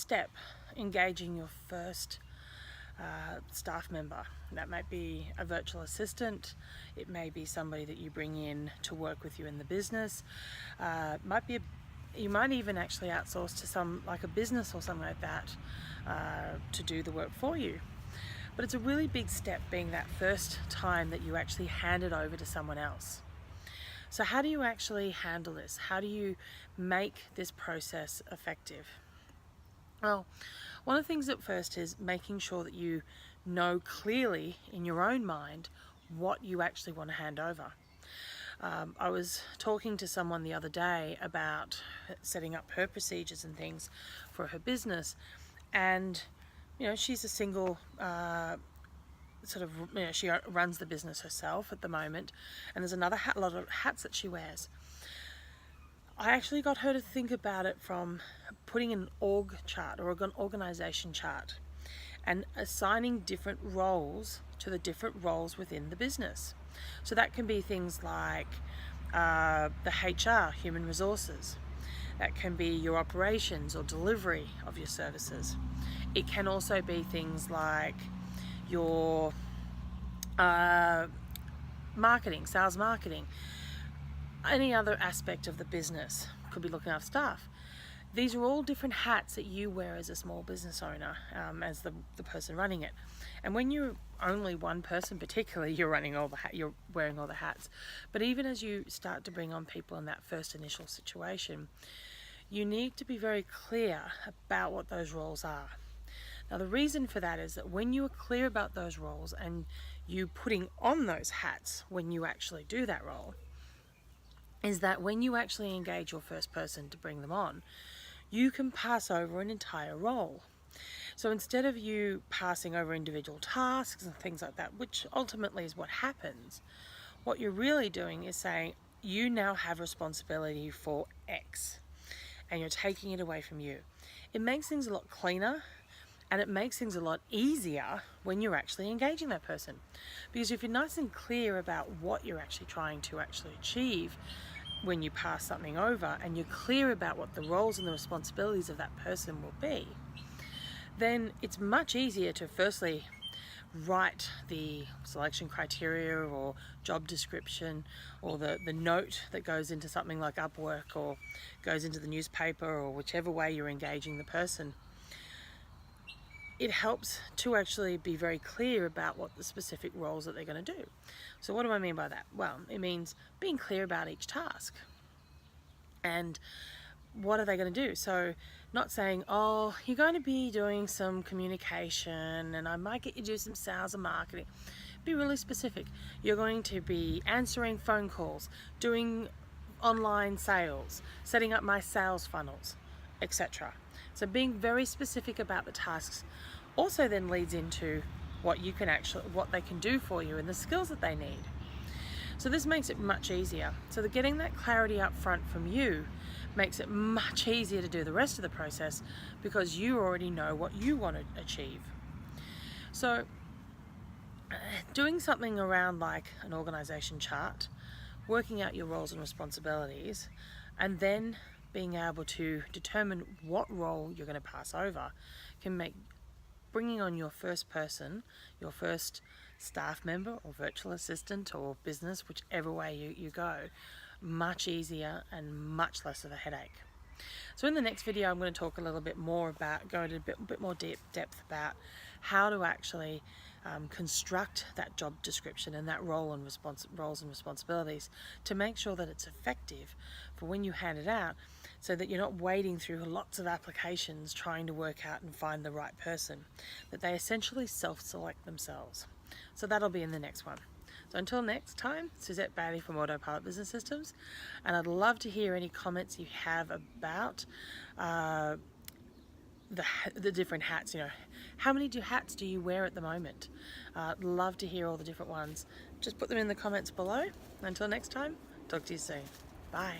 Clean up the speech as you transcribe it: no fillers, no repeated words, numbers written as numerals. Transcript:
step engaging your first staff member. That might be a virtual assistant, it may be somebody that you bring in to work with you in the business, you might even actually outsource to some, like a business or something like that, to do the work for you. But it's a really big step being that first time that you actually hand it over to someone else. So how do you actually handle this? How do you make this process effective? Well, one of the things at first is making sure that you know clearly in your own mind what you actually want to hand over. I was talking to someone the other day about setting up her procedures and things for her business, and she's a single she runs the business herself at the moment, and there's another lot of hats that she wears. I actually got her to think about it from putting an org chart or an organization chart and assigning different roles to the different roles within the business. So that can be things like the HR, human resources. That can be your operations or delivery of your services. It can also be things like your marketing, sales marketing, any other aspect of the business. Could be looking after staff. These are all different hats that you wear as a small business owner, as the person running it. And when you're only one person, particularly, you're wearing all the hats. But even as you start to bring on people in that first initial situation, you need to be very clear about what those roles are. Now, the reason for that is that when you are clear about those roles and you putting on those hats when you actually do that role, is that when you actually engage your first person to bring them on, you can pass over an entire role. So instead of you passing over individual tasks and things like that, which ultimately is what happens, what you're really doing is saying, you now have responsibility for X, and you're taking it away from you. It makes things a lot cleaner, and it makes things a lot easier when you're actually engaging that person. Because if you're nice and clear about what you're actually trying to achieve when you pass something over, and you're clear about what the roles and the responsibilities of that person will be, then it's much easier to firstly write the selection criteria or job description or the note that goes into something like Upwork or goes into the newspaper, or whichever way you're engaging the person. It helps to actually be very clear about what the specific roles that they're going to do. So what do I mean by that? Well, it means being clear about each task and what are they going to do. So not saying, oh, you're going to be doing some communication and I might get you to do some sales and marketing. Be really specific. You're going to be answering phone calls, doing online sales, setting up my sales funnels, etc. So being very specific about the tasks also then leads into what they can do for you and the skills that they need. So this makes it much easier. So getting that clarity up front from you makes it much easier to do the rest of the process, because you already know what you want to achieve. So doing something around like an organization chart, working out your roles and responsibilities, and then being able to determine what role you're going to pass over can make bringing on your first person, your first staff member or virtual assistant or business, whichever way you go, much easier and much less of a headache. So in the next video, I'm going to talk a little bit more about, go into a bit more depth about how to actually construct that job description and that roles and responsibilities to make sure that it's effective for when you hand it out, so that you're not wading through lots of applications trying to work out and find the right person, that they essentially self-select themselves. So that'll be in the next one. So until next time, Suzette Bailey from Autopilot Business Systems, and I'd love to hear any comments you have about the different hats. How many hats do you wear at the moment? Love to hear all the different ones. Just put them in the comments below. Until next time, talk to you soon. Bye.